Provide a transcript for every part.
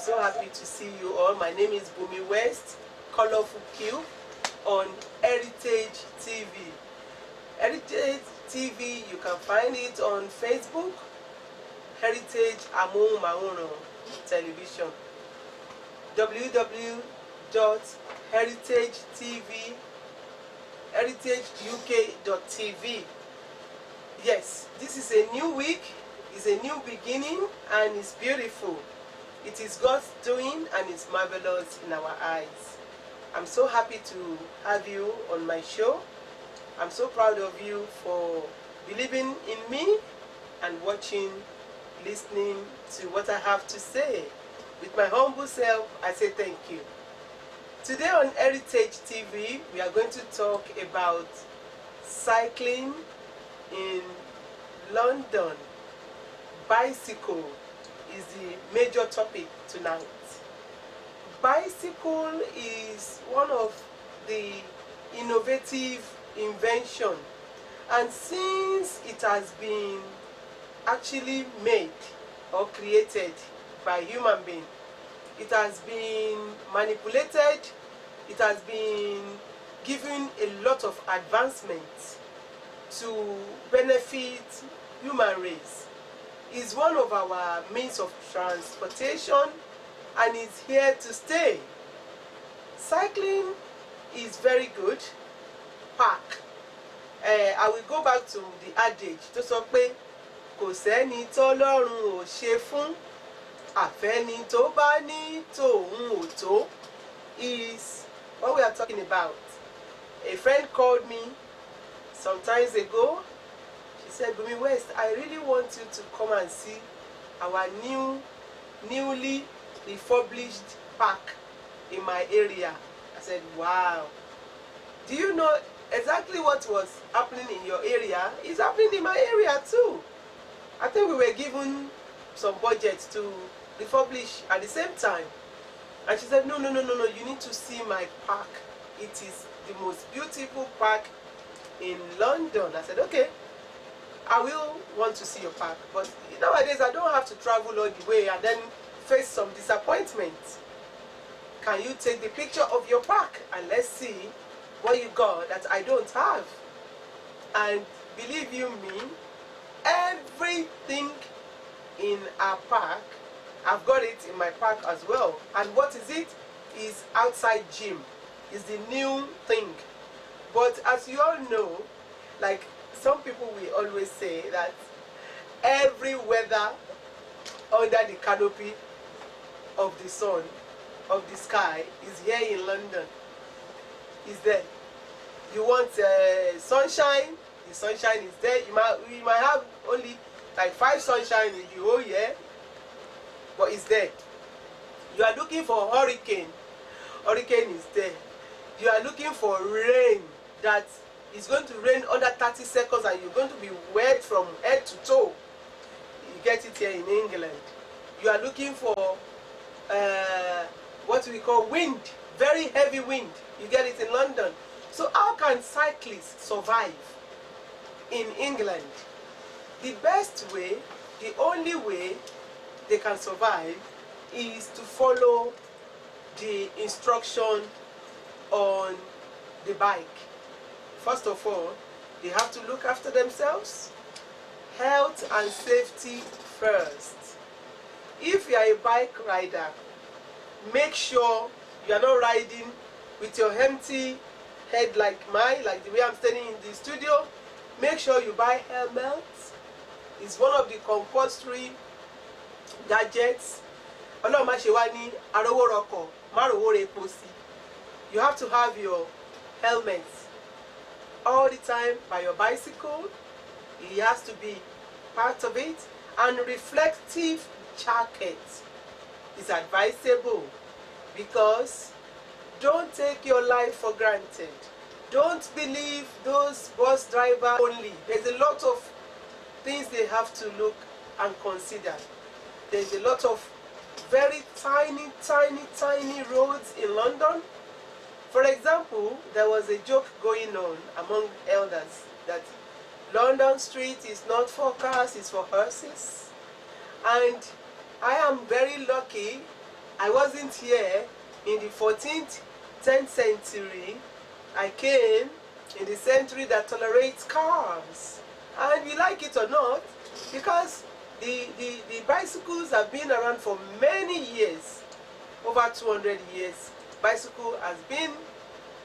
so happy to see you all. My name is Bumi West, Colorful Cube on Heritage TV. Heritage TV, you can find it on Facebook, Heritage Amóhùnmáwòrán Television, www.heritageuk.tv. Yes, this is a new week, it's a new beginning, and it's beautiful. It is God's doing, and it's marvelous in our eyes. I'm so happy to have you on my show. I'm so proud of you for believing in me and watching, listening to what I have to say. With my humble self, I say thank you. Today on Heritage TV, we are going to talk about cycling in London. Bicycle is the major topic tonight. Bicycle is one of the innovative invention, and since it has been actually made or created by human being, it has been manipulated, it has been given a lot of advancements to benefit human race. Is one of our means of transportation, and it's here to stay. Cycling is very good. Park. I will go back to the adage tó sọ pé kò sẹ́ni tọ́lọ́run ò ṣe fún, àfẹ́ni tó bá ní tòun ò tó, is what we are talking about. A friend called me some times ago. She said, Bumi West, I really want you to come and see our newly refurbished park in my area. I said, wow. Do you know exactly what was happening in your area? It's happening in my area too. I think we were given some budget to refurbish at the same time. And she said, no, you need to see my park. It is the most beautiful park in London. I said, okay, I will want to see your park. But nowadays, I don't have to travel all the way and then face some disappointment. Can you take the picture of your park and let's see what you got that I don't have? And believe you me, everything in our park, I've got it in my park as well. And what is it? Is outside gym. Is the new thing. But as you all know, like some people will always say that every weather under the canopy of the sun, of the sky, is here in London. Is there. You want sunshine, the sunshine is there. You might have only like 5 sunshine in the whole year, but it's there. You are looking for hurricane is there. You are looking for rain that is going to rain under 30 seconds and you're going to be wet from head to toe. You get it here in England. You are looking for what we call wind, very heavy wind. You get it in London. So how can cyclists survive in England? The best way, the only way they can survive is to follow the instruction on the bike. First of all, they have to look after themselves. Health and safety first. If you are a bike rider, make sure you are not riding with your empty head like mine, like the way I'm standing in the studio. Make sure you buy helmets. It's one of the compulsory gadgets. You have to have your helmet all the time by your bicycle. It has to be part of it. And reflective jacket is advisable, because don't take your life for granted. Don't believe those bus drivers only. There's a lot of things they have to look and consider. There's a lot of very tiny roads in London. For example, there was a joke going on among elders that London Street is not for cars, it's for horses. And I am very lucky I wasn't here in the 14th, 10th century. I came in the century that tolerates cars. And we like it or not, because the bicycles have been around for many years. Over 200 years, bicycle has been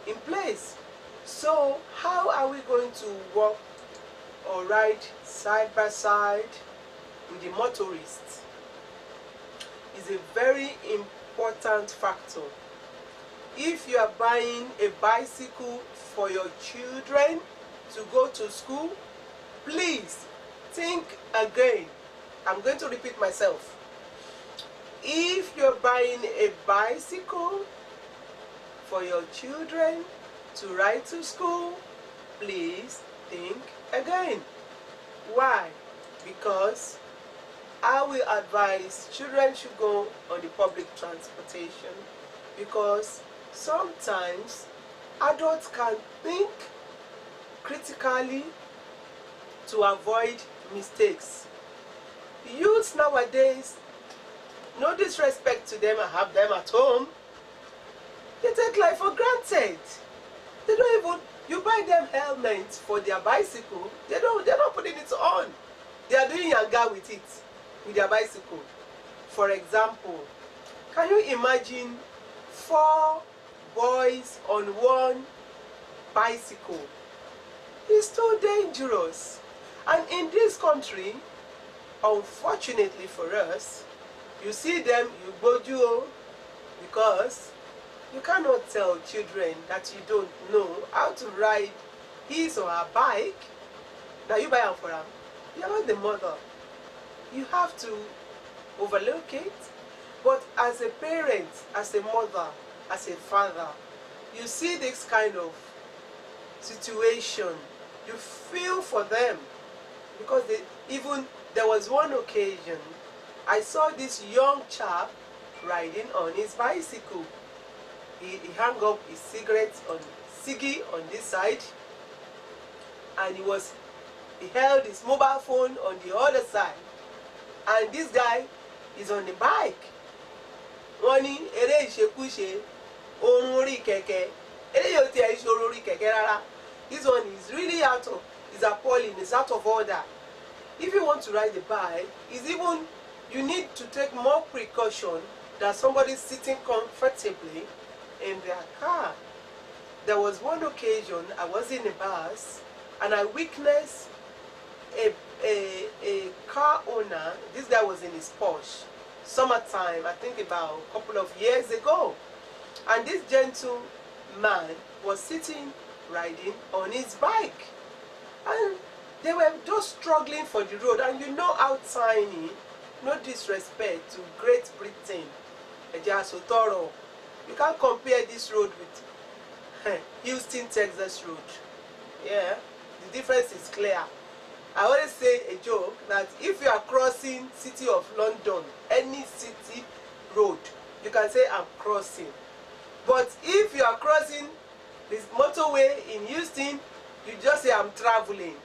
in place. So how are we going to walk or ride side by side with the motorists? Is a very important factor. If you are buying a bicycle for your children to go to school, please think again. I'm going to repeat myself. If you're buying a bicycle for your children to ride to school, please think again. Why? Because I will advise children should go on the public transportation, because sometimes adults can think critically to avoid mistakes. Youths nowadays, no disrespect to them, I have them at home, they take life for granted. They don't even, you buy them helmets for their bicycle, they're not putting it on. They are doing yanga with it, with their bicycle. For example, can you imagine 4 boys on one bicycle? It's too dangerous. And in this country, unfortunately for us, you see them, you boju, because you cannot tell children that you don't know how to ride his or her bike. Now you buy them for them. You're not the mother. You have to overlook it. But as a parent, as a mother, as a father, you see this kind of situation, you feel for them, because there was one occasion I saw this young chap riding on his bicycle. He hung up his cigarette on ciggy on this side, and he held his mobile phone on the other side, and this guy is on the bike. This one is really is appalling, it's out of order. If you want to ride the bike, you need to take more precaution than somebody sitting comfortably in their car. There was one occasion I was in a bus and I witnessed a car owner. This guy was in his Porsche, summertime, I think about a couple of years ago, and this gentleman was sitting riding on his bike, and they were just struggling for the road. And you know how tiny, no disrespect to Great Britain, you can't compare this road with Houston, Texas road. Yeah, the difference is clear. I always say a joke that if you are crossing City of London, any city road, you can say I'm crossing. But if you are crossing this motorway in Houston, you just say I'm traveling,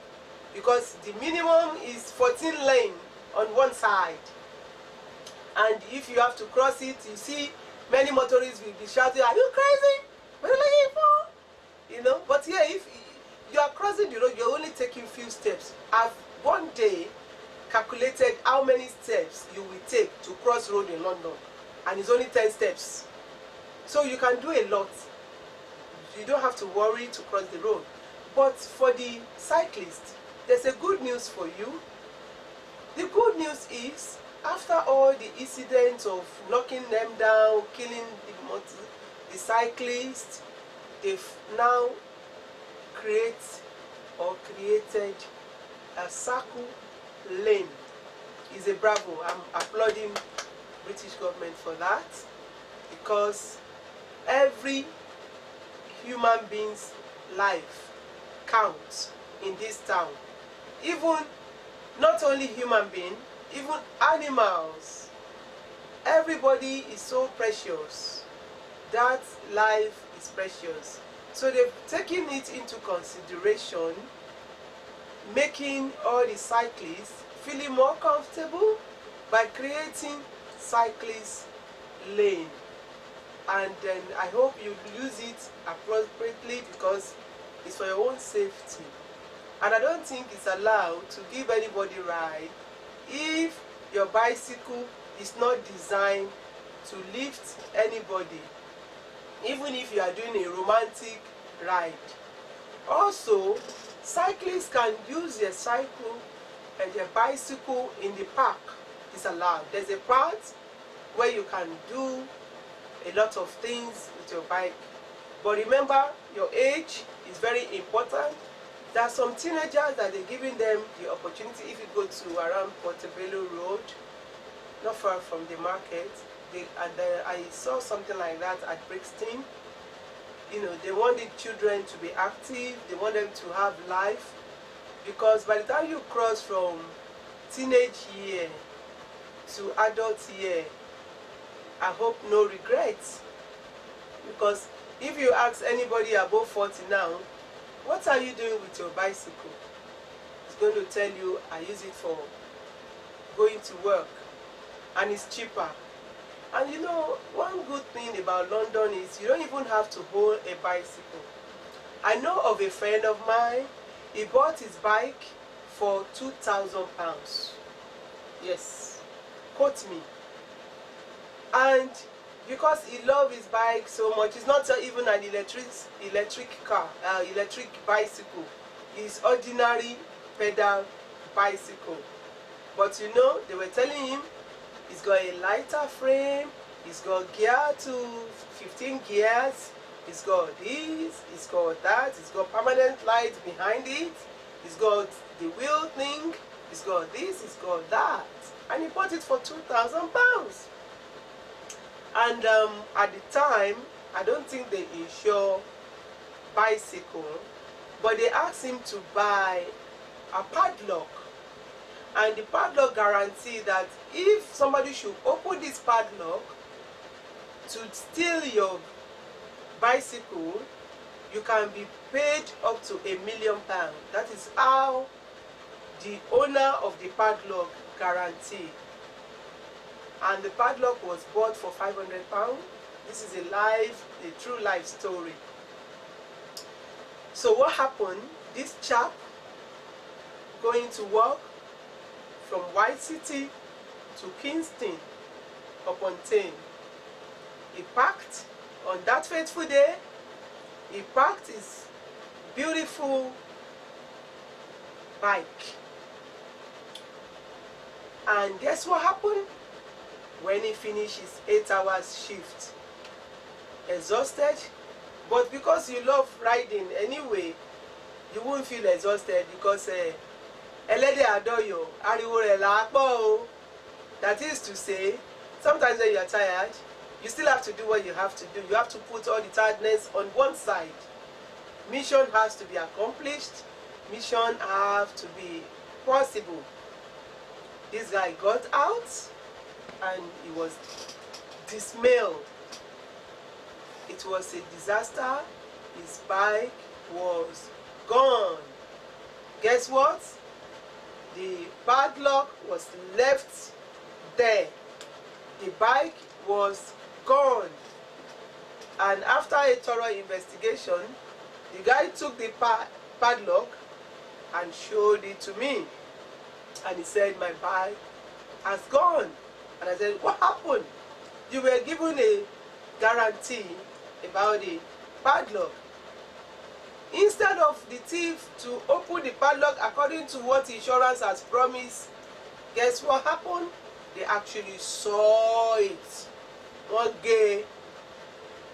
because the minimum is 14 lanes on one side. And if you have to cross it, you see many motorists will be shouting, "Are you crazy? What are you looking for?" You know. But yeah, if you are crossing the road, you're only taking few steps. I've one day calculated how many steps you will take to cross road in London, and it's only 10 steps. So you can do a lot. You don't have to worry to cross the road. But for the cyclist, there's a good news for you. The good news is, after all the incidents of knocking them down, killing the cyclists, they've now created a circle lane. It's a bravo. I'm applauding British government for that, because every human being's life counts in this town. Even not only human being, even animals. Everybody is so precious. That life is precious. So they've taken it into consideration, making all the cyclists feeling more comfortable by creating cyclist lane, and then I hope you use it appropriately because it's for your own safety. And I don't think it's allowed to give anybody ride if your bicycle is not designed to lift anybody, even if you are doing a romantic ride. Also, cyclists can use their cycle and their bicycle in the park. It's allowed. There's a part where you can do a lot of things with your bike. But remember, your age is very important. There are some teenagers that they're giving them the opportunity. If you go to around Portobello Road, not far from the market, I saw something like that at Brixton. You know, they want the children to be active, they want them to have life, because by the time you cross from teenage year to adult year, I hope no regrets. Because if you ask anybody above 40 now, what are you doing with your bicycle? It's going to tell you, I use it for going to work, and it's cheaper. And you know, one good thing about London is you don't even have to hold a bicycle. I know of a friend of mine, he bought his bike for £2,000. Yes, quote me. And because he loves his bike so much, it's not even an electric bicycle. It's ordinary pedal bicycle. But you know, they were telling him it's got a lighter frame, it's got gear to 15 gears, it's got this, it's got that, it's got permanent lights behind it, it's got the wheel thing, it's got this, it's got that. And he bought it for £2,000. And at the time, I don't think they insure bicycle, but they asked him to buy a padlock. And the padlock guaranteed that if somebody should open this padlock to steal your bicycle, you can be paid up to £1 million. That is how the owner of the padlock guaranteed. And the padlock was bought for £500. This is a true life story. So what happened? This chap going to work from White City to Kingston upon Thames. He parked on that fateful day. He parked his beautiful bike. And guess what happened? When he finished his 8-hour shift, exhausted, but because you love riding anyway, you won't feel exhausted because ẹlẹ́dẹ̀ àdọ́yọ̀ ariwo rẹ̀ là á gbọ́ o. That is to say, sometimes when you are tired, you still have to do what you have to do. You have to put all the tiredness on one side. Mission has to be accomplished. Mission have to be possible. This guy got out and he was dismayed. It was a disaster. His bike was gone. Guess what? The padlock was left there. The bike was gone. And after a thorough investigation, the guy took the padlock and showed it to me. And he said, my bike has gone. And I said, what happened? You were given a guarantee about the padlock. Instead of the thief to open the padlock according to what insurance has promised, guess what happened? They actually saw it. One gay.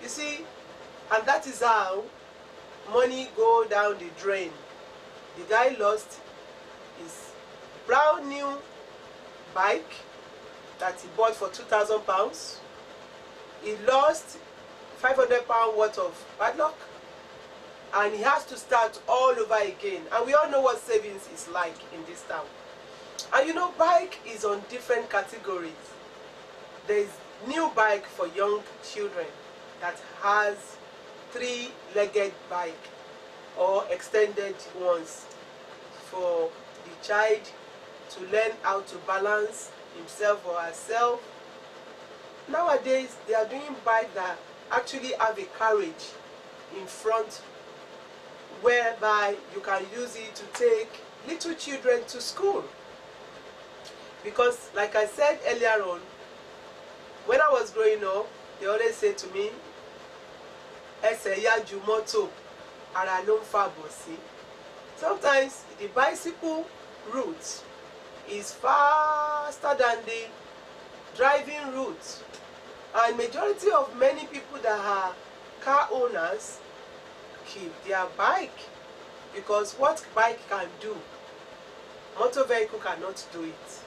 You see, and that is how money go down the drain. The guy lost his brand new bike that he bought for £2,000. He lost £500 worth of padlock, and he has to start all over again. And we all know what savings is like in this town. And you know, bike is on different categories. There's new bike for young children that has 3-legged bike or extended ones for the child to learn how to balance himself or herself. nowadays they are doing bikes that actually have a carriage in front, whereby you can use it to take little children to school. Because like I said earlier on, when I was growing up, they always say to me, "Ẹsẹ̀ yá ju mọ́tò, ara ló ń fàbọ̀ sí." Sometimes the bicycle route is faster than the driving route, and majority of many people that are car owners keep their bike, because what bike can do, motor vehicle cannot do it.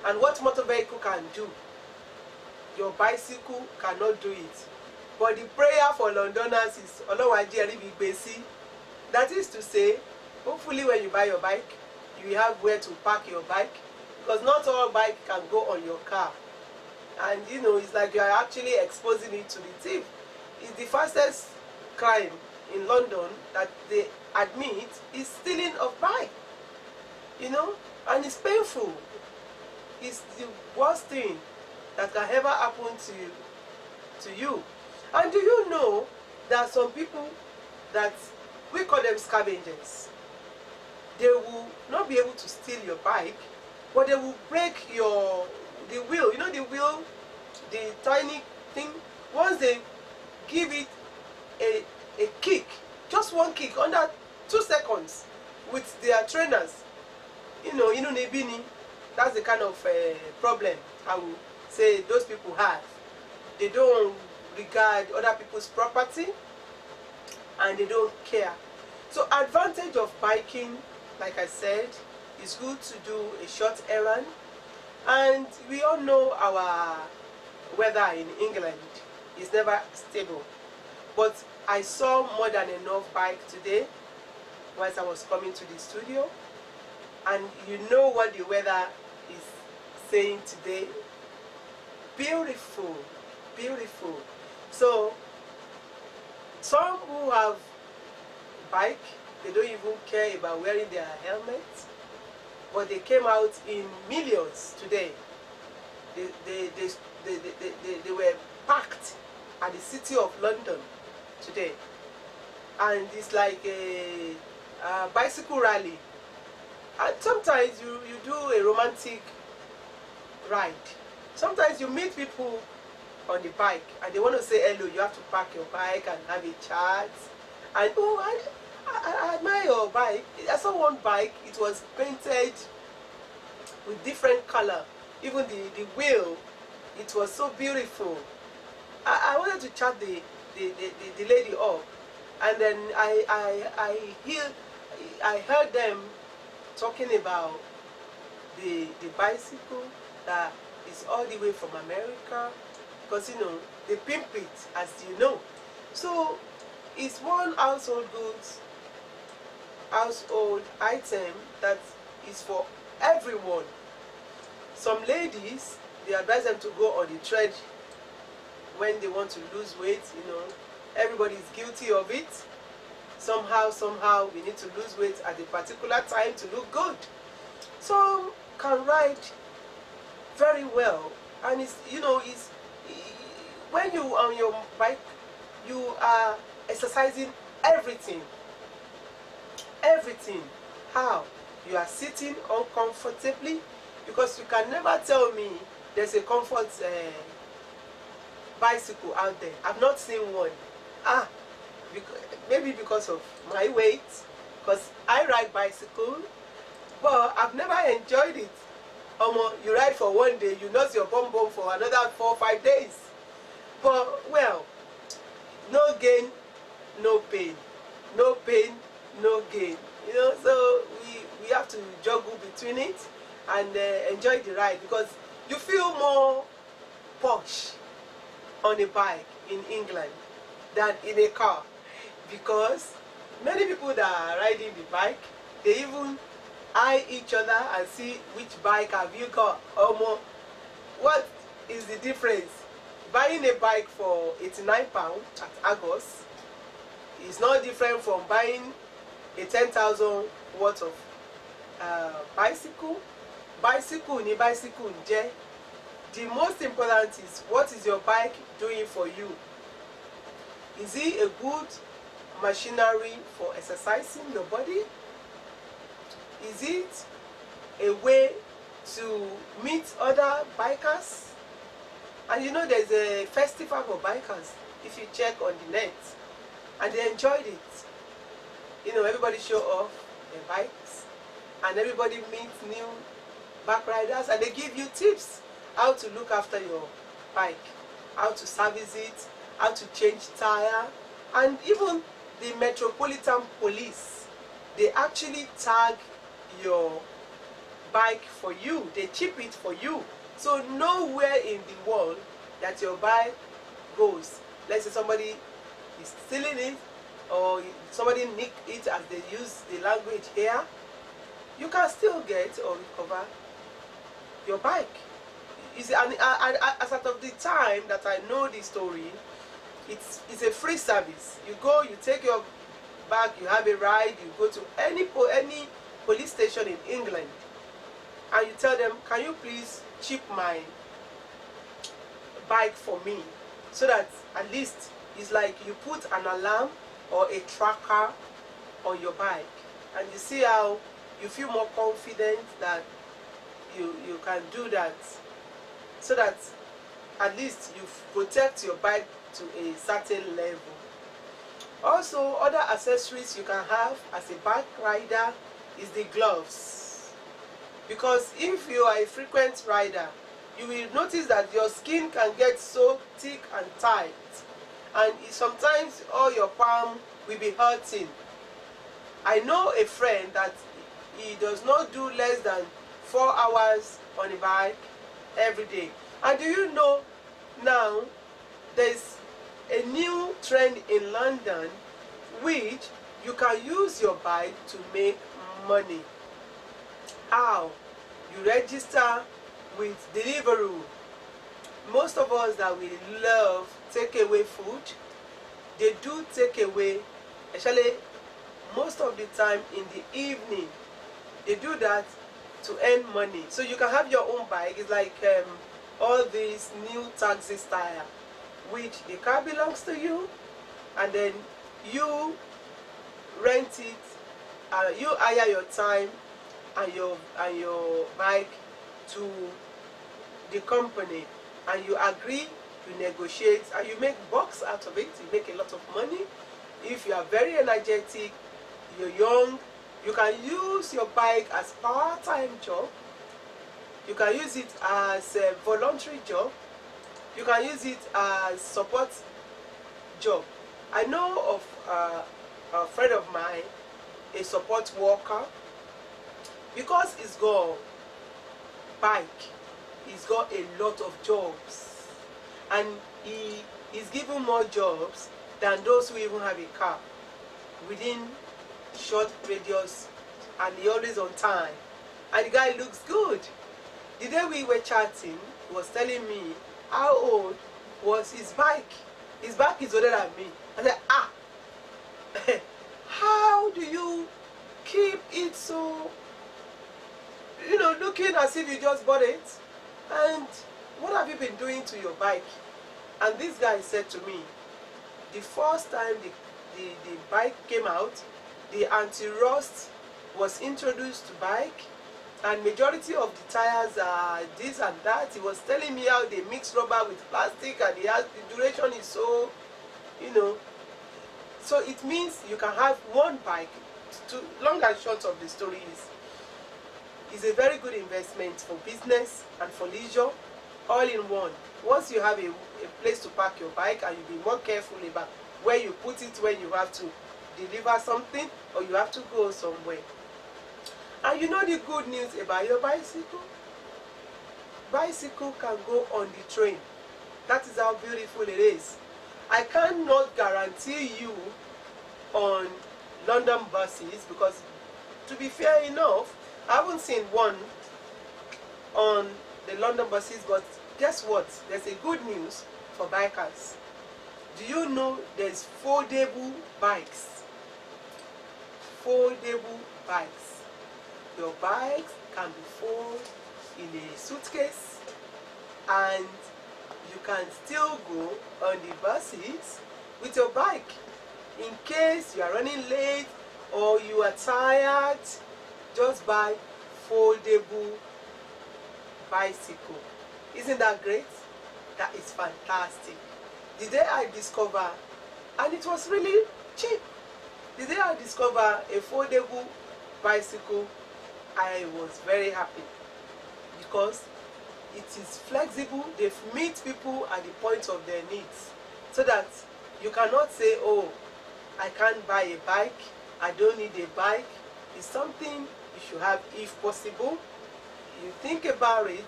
And what motor vehicle can do, your bicycle cannot do it. But the prayer for Londoners is Ọlọ́run á jẹ́ rí bí gbé sí. That is to say, hopefully when you buy your bike, you have where to park your bike, because not all bike can go on your car. And you know, it's like you are actually exposing it to the thief. It's the fastest crime in London that they admit is stealing of bike. You know, and it's painful. It's the worst thing that can ever happen to you. And do you know there are some people that we call them scavengers? They will not be able to steal your bike, but they will break the wheel. You know the wheel, the tiny thing. Once they give it a kick, just one kick, under 2 seconds, with their trainers, you know, nebini. That's the kind of problem I will say those people have. They don't regard other people's property, and they don't care. So advantage of biking, like I said, is good to do a short errand. And we all know our weather in England is never stable. But I saw more than enough bike today whilst I was coming to the studio. And you know what the weather is saying today? Beautiful, beautiful. So some who have bike, they don't even care about wearing their helmets, but they came out in millions today. They were packed at the city of London today, and it's like a bicycle rally. And sometimes you do a romantic ride. Sometimes you meet people on the bike and they want to say hello. You have to park your bike and have a chat. And oh, I admire your bike. I saw one bike, it was painted with different color. Even the wheel, it was so beautiful. I wanted to chat the lady up, and then I heard them talking about the bicycle that is all the way from America, because you know they pimp it, as you know. So it's one household item that is for everyone. Some ladies, they advise them to go on the tread when they want to lose weight. You know, everybody is guilty of it. Somehow we need to lose weight at a particular time to look good. Some can ride very well, and it's, you know, it's when you on your bike, you are exercising everything. How? You are sitting uncomfortably, because you can never tell me there's a comfort bicycle out there. I've not seen one. Maybe because of my weight, because I ride bicycle, but I've never enjoyed it. You ride for one day, you nurse your bum for another 4 or 5 days. But well, no gain, no pain. No pain, no gain. You know, so we have to juggle between it and enjoy the ride, because you feel more posh on a bike in England than in a car, because many people that are riding the bike, they even eye each other and see which bike have you got. What is the difference? Buying a bike for £89 at Argos is not different from buying a 10,000 worth of bicycle. Bicycle ni bicycle nje. the most important is, what is your bike doing for you? Is it a good machinery for exercising your body? Is it a way to meet other bikers? And you know, there's a festival for bikers, if you check on the net, and they enjoyed it. You know, everybody show off their bikes, and everybody meets new bike riders, and they give you tips how to look after your bike, how to service it, how to change tire. And even the Metropolitan Police, they actually tag your bike for you, they chip it for you. So nowhere in the world that your bike goes, let's say somebody is stealing it, or somebody nick it, as they use the language here, you can still get or recover your bike. You see, and as of the time that I know the story, it's a free service. You go, you take your bag, you have a ride, you go to any police station in England, and you tell them, can you please chip my bike for me, so that at least it's like you put an alarm or a tracker on your bike, and you see how you feel more confident that you can do that, so that at least you protect your bike to a certain level. Also, other accessories you can have as a bike rider is the gloves, because if you are a frequent rider, you will notice that your skin can get so thick and tight, and sometimes all your palm will be hurting. I know a friend that he does not do less than 4 hours on a bike every day. And do you know, now there's a new trend in London, which you can use your bike to make money. How? You register with Deliveroo. Most of us that we love takeaway food, they do takeaway, especially most of the time in the evening. They do that to earn money. So you can have your own bike. It's like all these new taxi style, which the car belongs to you, and then you rent it, you hire your time and your bike to the company, and you agree, you negotiate, and you make bucks out of it. You make a lot of money. If you are very energetic, you're young, you can use your bike as part-time job. You can use it as a voluntary job. You can use it as support job. I know of a friend of mine, a support worker, because he's got bike, he's got a lot of jobs, and he is given more jobs than those who even have a car within short radius, and he always on time, and the guy looks good. The day we were chatting, he was telling me how old was his bike. His bike is older than me. I said, ah, how do you keep it so, you know, looking as if you just bought it? And what have you been doing to your bike? And this guy said to me, the first time the bike came out, the anti-rust was introduced to bike, and majority of the tires are this and that. He was telling me how they mix rubber with plastic, and the duration is so, you know. So it means you can have one bike. Long and short of the story is a very good investment for business and for leisure, all in one. Once you have a place to park your bike, and you be more careful about where you put it when you have to deliver something or you have to go somewhere. And you know the good news about your bicycle? Bicycle can go on the train. That is how beautiful it is. I cannot guarantee you on London buses, because to be fair enough, I haven't seen one on the London buses, but guess what? There's a good news for bikers. Do you know there's foldable bikes? Foldable bikes. Your bike can be folded in a suitcase, and you can still go on the buses with your bike. In case you are running late or you are tired, just buy foldable bicycle. Isn't that great? That is fantastic. The day I discovered, and it was really cheap, the day I discovered a foldable bicycle, I was very happy because it is flexible. They meet people at the point of their needs, so that you cannot say, oh, I can't buy a bike, I don't need a bike. It's something you should have if possible. You think about it,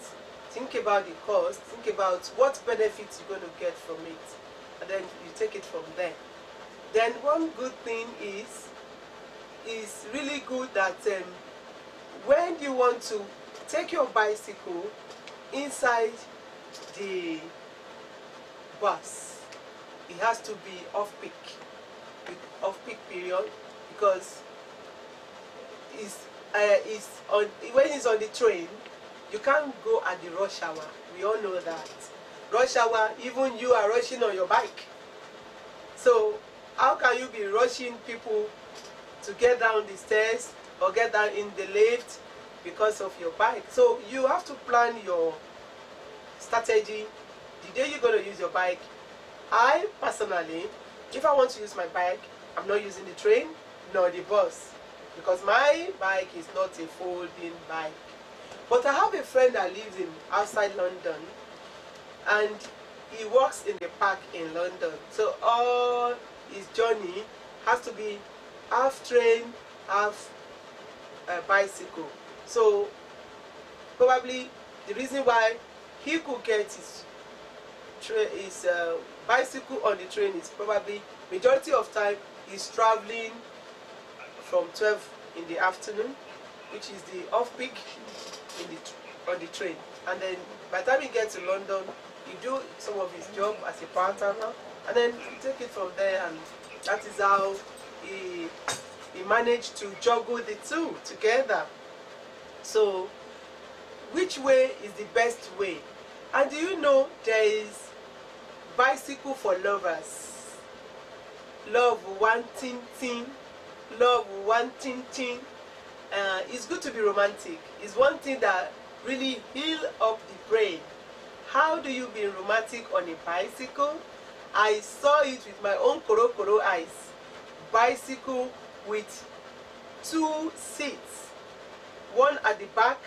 think about the cost, think about what benefits you're going to get from it, and then you take it from there. Then one good thing is really good that when you want to take your bicycle inside the bus, it has to be off-peak period, because when it's on the train, you can't go at the rush hour. We all know that. Rush hour, even you are rushing on your bike. So how can you be rushing people to get down the stairs or get down in the lift because of your bike? So you have to plan your strategy the day you're going to use your bike. I personally, if I want to use my bike, I'm not using the train nor the bus, because my bike is not a folding bike. But I have a friend that lives outside London, and he works in the park in London. So all his journey has to be half train, half bicycle. So probably the reason why he could get his bicycle on the train is probably majority of time he's traveling from 12 in the afternoon, which is the off-peak on the train, and then by the time he gets to London, he do some of his job as a part-timer, and then he take it from there, and that is how he managed to juggle the two together. So which way is the best way? And do you know there is bicycle for lovers? Love wanting thing, love wanting thing. It's good to be romantic. It's one thing that really heal up the brain. How do you be romantic on a bicycle? I saw it with my own koro eyes. Bicycle with 2 seats, one at the back,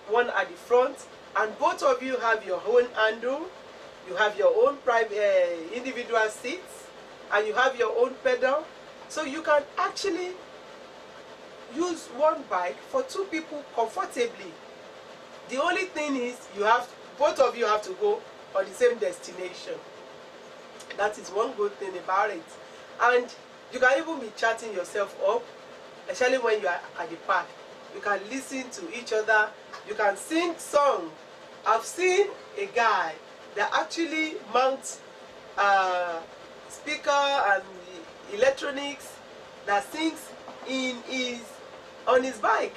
one at the front, and both of you have your own handle, you have your own private individual seats, and you have your own pedal. So you can actually use one bike for 2 people comfortably. The only thing is both of you have to go on the same destination. That is one good thing about it. And you can even be chatting yourself up, especially when you are at the park. You can listen to each other, you can sing songs. I've seen a guy that actually mounts speaker and electronics that sings on his bike,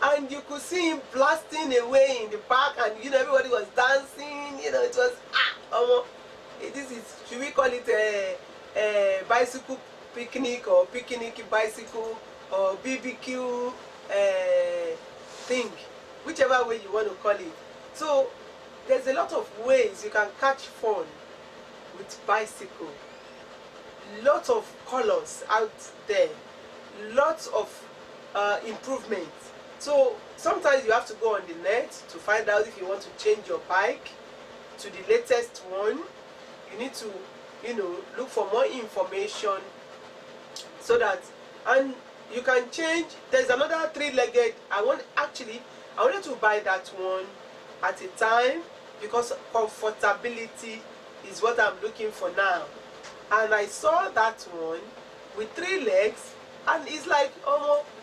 and you could see him blasting away in the park, and everybody was dancing. It was this is, should we call it a bicycle picnic, or picnic bicycle, or BBQ thing, whichever way you want to call it. So there's a lot of ways you can catch fun with bicycle. Lots of colors out there, lots of improvements. So sometimes you have to go on the net to find out if you want to change your bike to the latest one. You need to look for more information, so that, and you can change. There's another 3-legged. I wanted to buy that one at a time, because comfortability is what I'm looking for now. And I saw that one with 3 legs, and it's like,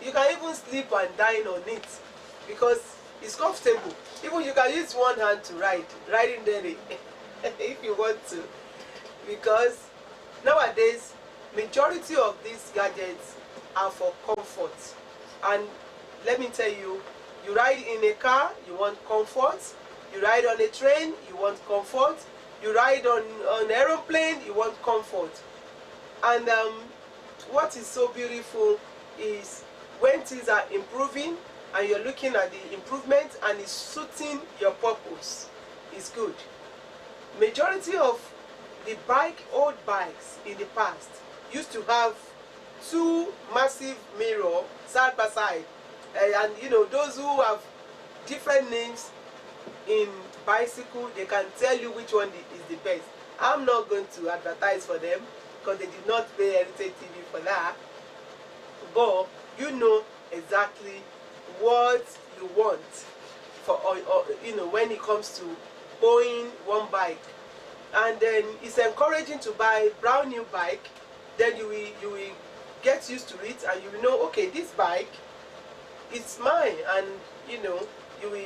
you can even sleep and dine on it, because it's comfortable. Even you can use one hand to ride in there if you want to, because nowadays majority of these gadgets are for comfort. And let me tell you, you ride in a car, you want comfort. You ride on a train, you want comfort. You ride on an aeroplane, you want comfort. And what is so beautiful is when things are improving and you're looking at the improvement and it's suiting your purpose, it's good. Majority of the old bikes in the past used to have two massive mirrors side by side, and you know, those who have different names in bicycle, they can tell you which one is the best. I'm not going to advertise for them because they did not pay Heritage TV for that, but you know exactly what you want for, or you know, when it comes to owning one bike. And then it's encouraging to buy a brand new bike. Then you will get used to it, and you will know, okay, this bike, it's mine. And you know, you will,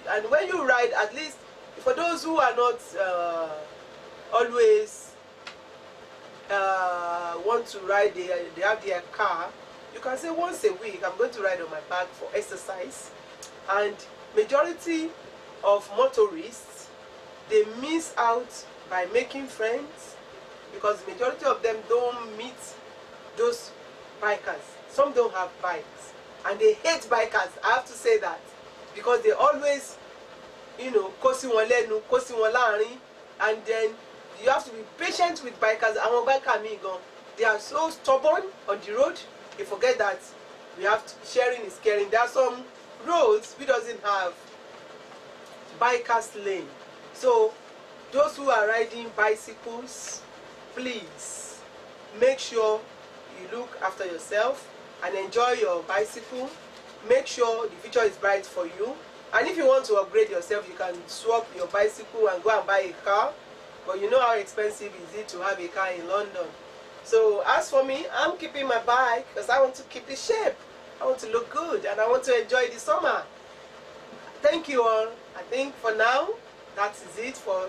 and when you ride, at least for those who are not always want to ride, they have their car, you can say once a week I'm going to ride on my bike for exercise. And majority of motorists, they miss out by making friends, because the majority of them don't meet those bikers. Some don't have bikes and they hate bikers. I have to say that, because they always, you know, kosi wọn lẹ́nu, kosi wọn láàrin, and then you have to be patient with bikers. Àwọn biker mi gan, they are so stubborn on the road. They forget that we have to, sharing is caring. There are some roads we doesn't have bikers lane. So those who are riding bicycles, please make sure you look after yourself and enjoy your bicycle. Make sure the future is bright for you. And if you want to upgrade yourself, you can swap your bicycle and go and buy a car. But you know how expensive is it to have a car in London. So as for me, I'm keeping my bike because I want to keep the shape. I want to look good and I want to enjoy the summer. Thank you all. I think for now, that is it for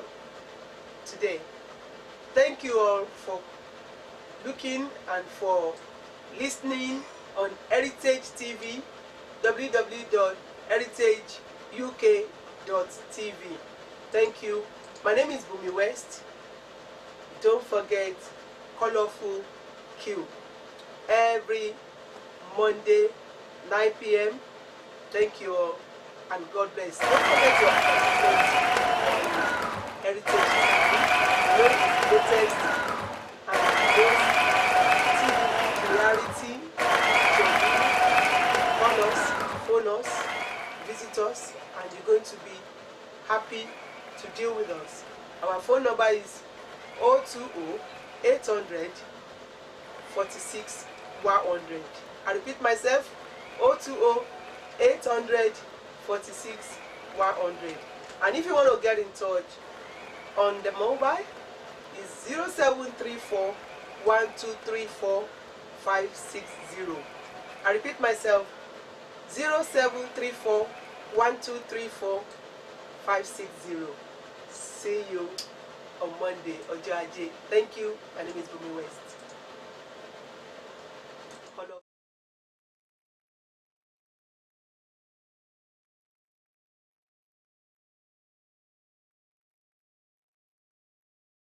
today. Thank you all for looking and for listening on Heritage TV, www.heritageuk.tv. Thank you. My name is Bumi West. Don't forget Colorful Q every Monday 9 p.m. Thank you all and God bless. Don't forget to Heritage TV, latest and most TV reality. Phone us, visit us, and you're going to be happy to deal with us. Our phone number is 020-800-46-100. I repeat myself, 020-800-46-100. And if you want to get in touch on the mobile, it's 0734-1234-560. I repeat myself, 0734-1234-560. See you on Monday, Ojo Aje. Thank you. My name is Bumi West.